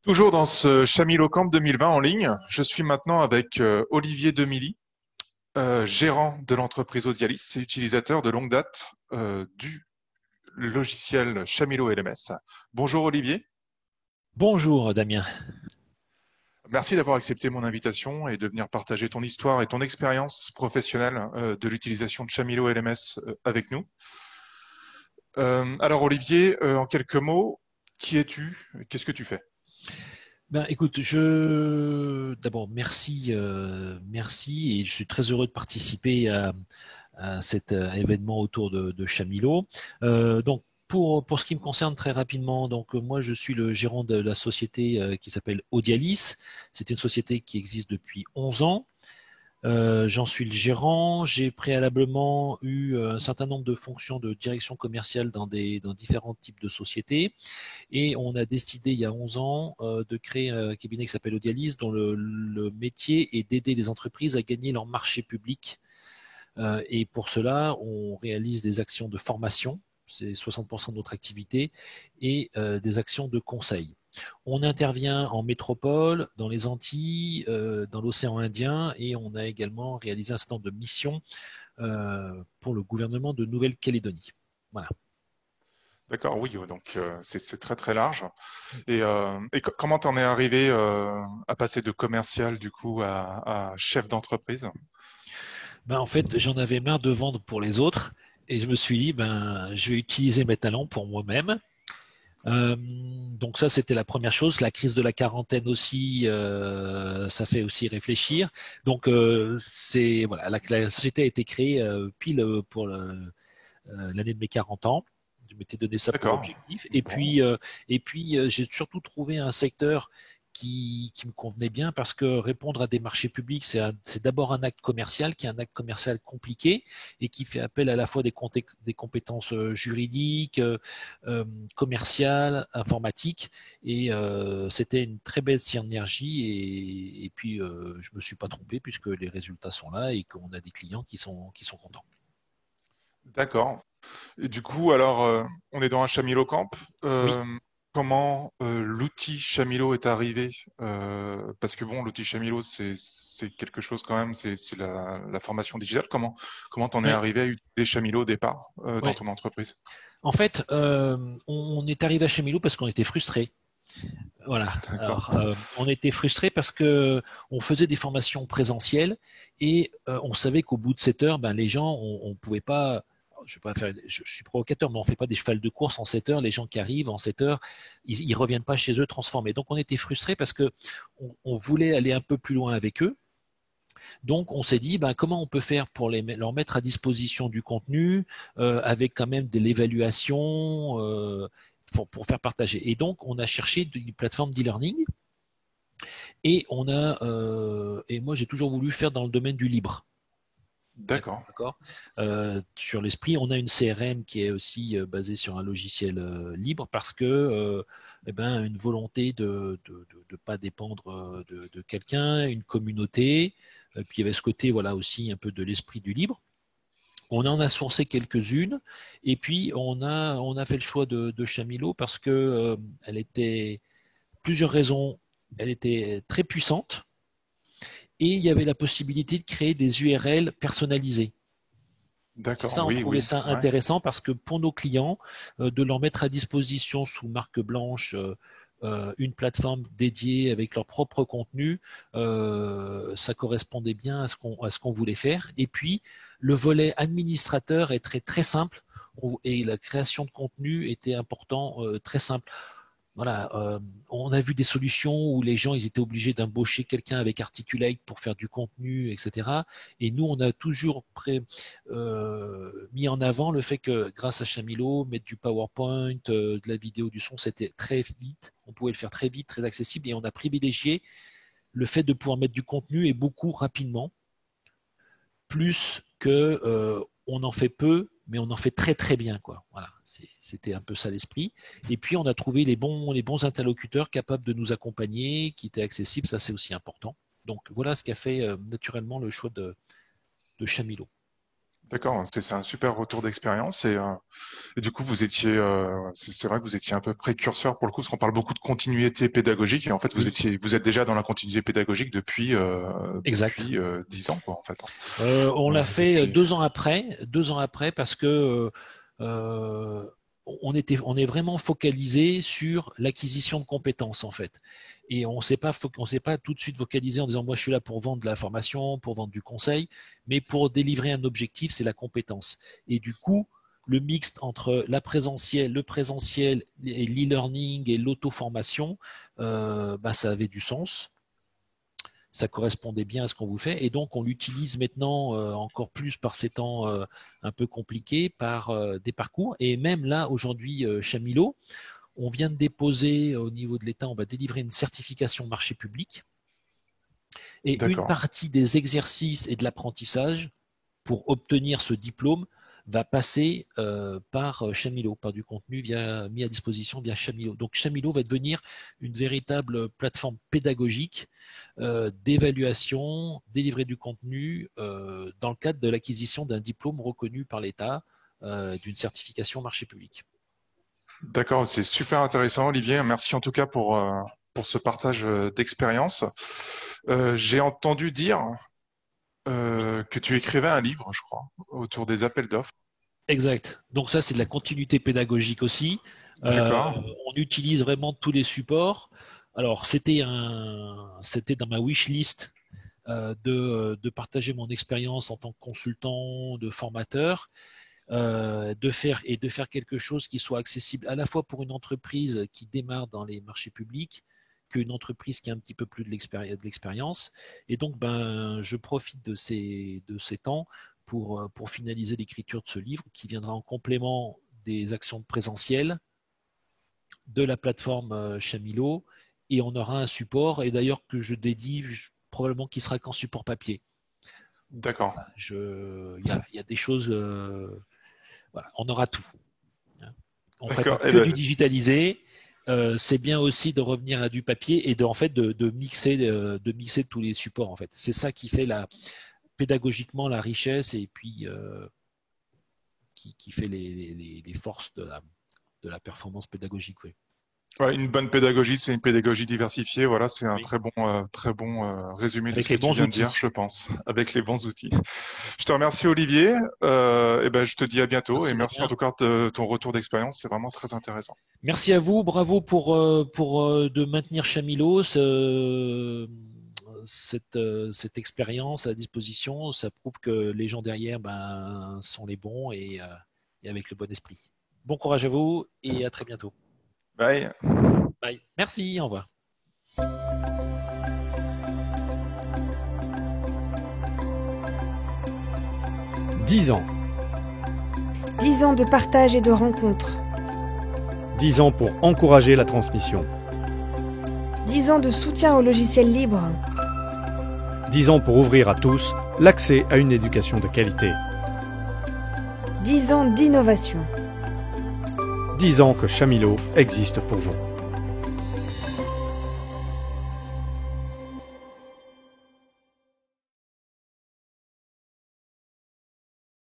Toujours dans ce Chamilo Camp 2020 en ligne, je suis maintenant avec Olivier Demilly, gérant de l'entreprise Audialis et utilisateur de longue date du logiciel Chamilo LMS. Bonjour Olivier, Bonjour Damien. merci d'avoir accepté mon invitation et de venir partager ton histoire et ton expérience professionnelle de l'utilisation de Chamilo LMS avec nous. Alors Olivier, en quelques mots, qui es-tu? Qu'est-ce que tu fais? Écoute, d'abord merci et je suis très heureux de participer à cet événement autour de Chamilo. Donc pour ce qui me concerne très rapidement, donc moi je suis le gérant de la société qui s'appelle Audialis. C'est une société qui existe depuis 11 ans. J'en suis le gérant. J'ai préalablement eu un certain nombre de fonctions de direction commerciale dans différents types de sociétés. Et on a décidé il y a 11 ans de créer un cabinet qui s'appelle Audialis, dont le métier est d'aider les entreprises à gagner leur marché public. Et pour cela, on réalise des actions de formation, c'est 60% de notre activité, et des actions de conseil. On intervient en métropole, dans les Antilles, dans l'océan Indien, et on a également réalisé un certain nombre de missions pour le gouvernement de Nouvelle-Calédonie. Voilà. D'accord, oui, donc c'est très très large. Et comment t'en es arrivé à passer de commercial du coup à chef d'entreprise? En fait, j'en avais marre de vendre pour les autres et je me suis dit, je vais utiliser mes talents pour moi-même. Donc ça, c'était la première chose. La crise de la quarantaine aussi, ça fait aussi réfléchir. Donc c'est voilà, la société a été créée pile pour l'année de mes 40 ans. Je m'étais donné ça pour D'accord. objectif. Bon, Et puis j'ai surtout trouvé un secteur qui me convenait bien parce que répondre à des marchés publics, c'est d'abord un acte commercial qui est un acte commercial compliqué et qui fait appel à la fois des compétences juridiques, commerciales, informatiques. Et c'était une très belle synergie. Et puis, je me suis pas trompé puisque les résultats sont là et qu'on a des clients qui sont contents. d'accord. Et du coup, alors, on est dans un Chamilo Camp. Oui. Euh, comment l'outil Chamilo est arrivé? Parce que bon, l'outil Chamilo, c'est quelque chose quand même, c'est la formation digitale. Comment t'en es Oui. arrivé à utiliser Chamilo au départ dans Oui. ton entreprise? En fait, on est arrivé à chez Milou parce qu'on était frustrés. Voilà. D'accord. Alors, on était frustrés parce que on faisait des formations présentielles et on savait qu'au bout de 7 heures, les gens, on pouvait pas. Je suis provocateur, mais on fait pas des chevals de course en 7 heures. Les gens qui arrivent en 7 heures, ils reviennent pas chez eux transformés. Donc, on était frustrés parce que on voulait aller un peu plus loin avec eux. Donc, on s'est dit, comment on peut faire pour leur mettre à disposition du contenu avec quand même de l'évaluation pour faire partager. Et donc, on a cherché une plateforme d'e-learning et moi, j'ai toujours voulu faire dans le domaine du libre. D'accord. D'accord. Sur l'esprit, on a une CRM qui est aussi basée sur un logiciel libre parce que une volonté de pas dépendre de quelqu'un, une communauté. Puis il y avait ce côté voilà aussi un peu de l'esprit du libre. On en a sourcé quelques-unes et puis on a fait le choix de Chamilo parce que elle était plusieurs raisons. Elle était très puissante et il y avait la possibilité de créer des URL personnalisées. Et D'accord. ça, on Oui, trouvait oui. ça Ouais. intéressant parce que pour nos clients, de leur mettre à disposition sous marque blanche une plateforme dédiée avec leur propre contenu, ça correspondait bien à ce qu'on voulait faire. Et puis, le volet administrateur est très, très simple et la création de contenu était important, très simple. Voilà, on a vu des solutions où les gens ils étaient obligés d'embaucher quelqu'un avec Articulate pour faire du contenu, etc. Et nous, on a toujours mis en avant le fait que grâce à Chamilo, mettre du PowerPoint, de la vidéo, du son, c'était très vite. On pouvait le faire très vite, très accessible, et on a privilégié le fait de pouvoir mettre du contenu et beaucoup rapidement, plus que on en fait peu, mais on en fait très très bien, quoi. Voilà, c'était un peu ça l'esprit. Et puis on a trouvé les bons interlocuteurs capables de nous accompagner, qui étaient accessibles, ça c'est aussi important. Donc voilà ce qui a fait naturellement le choix de Chamilo. D'accord, c'est un super retour d'expérience et du coup c'est vrai que vous étiez un peu précurseur pour le coup parce qu'on parle beaucoup de continuité pédagogique et en fait Oui, vous êtes déjà dans la continuité pédagogique exact. depuis 10 ans quoi en fait. On l'a fait Depuis 2 ans après parce que on est vraiment focalisé sur l'acquisition de compétences en fait. Et on s'est pas tout de suite focalisé en disant moi je suis là pour vendre de la formation, pour vendre du conseil, mais pour délivrer un objectif, c'est la compétence. Et du coup, le mixte entre le présentiel et l'e-learning et l'auto-formation, ça avait du sens, ça correspondait bien à ce qu'on vous fait. Et donc, on l'utilise maintenant encore plus par ces temps un peu compliqués, par des parcours. Et même là, aujourd'hui, chez Milo, on vient de déposer au niveau de l'État, on va délivrer une certification marché public. Et une d'accord. partie des exercices et de l'apprentissage pour obtenir ce diplôme va passer par Chamilo, par du contenu mis à disposition via Chamilo. Donc Chamilo va devenir une véritable plateforme pédagogique d'évaluation, délivrer du contenu dans le cadre de l'acquisition d'un diplôme reconnu par l'État, d'une certification marché public. D'accord, c'est super intéressant, Olivier. Merci en tout cas pour ce partage d'expérience. J'ai entendu dire Oui. que tu écrivais un livre, je crois, autour des appels d'offres. Exact. Donc ça, c'est de la continuité pédagogique aussi. Euh, D'accord, on utilise vraiment tous les supports. Alors, c'était dans ma wish list de partager mon expérience en tant que consultant, de formateur, de faire quelque chose qui soit accessible à la fois pour une entreprise qui démarre dans les marchés publics qu'une entreprise qui a un petit peu plus de l'expérience. Et donc, je profite de ces temps pour finaliser l'écriture de ce livre qui viendra en complément des actions de présentiel, de la plateforme Chamilo, et on aura un support, et d'ailleurs que je dédie probablement qui sera qu'en support papier. d'accord, Voilà, il y a des choses, voilà, on aura tout. Hein. On ne ferait pas d'accord. Eh que du ben, digitalisé. C'est bien aussi de revenir à du papier et en fait de mixer tous les supports en fait. C'est ça qui fait pédagogiquement la richesse et puis qui fait les forces de la performance pédagogique. Oui. ouais, une bonne pédagogie, c'est une pédagogie diversifiée. Voilà, c'est un Oui. très bon résumé de Avec ce que les tu bons viens de dire, outils. je pense, avec les bons outils. Je te remercie, Olivier. Et ben, je te dis à bientôt et Merci merci en Damien. tout cas de ton retour d'expérience. C'est vraiment très intéressant. Merci à vous, bravo pour de maintenir Chamilo, cette expérience à disposition. Ça prouve que les gens derrière sont les bons et avec le bon esprit. Bon courage à vous et à très bientôt. Bye. Bye. Merci, au revoir. 10 ans. 10 ans de partage et de rencontres. 10 ans pour encourager la transmission. 10 ans de soutien au logiciel libre. 10 ans pour ouvrir à tous l'accès à une éducation de qualité. 10 ans d'innovation. 10 ans que Chamilo existe pour vous.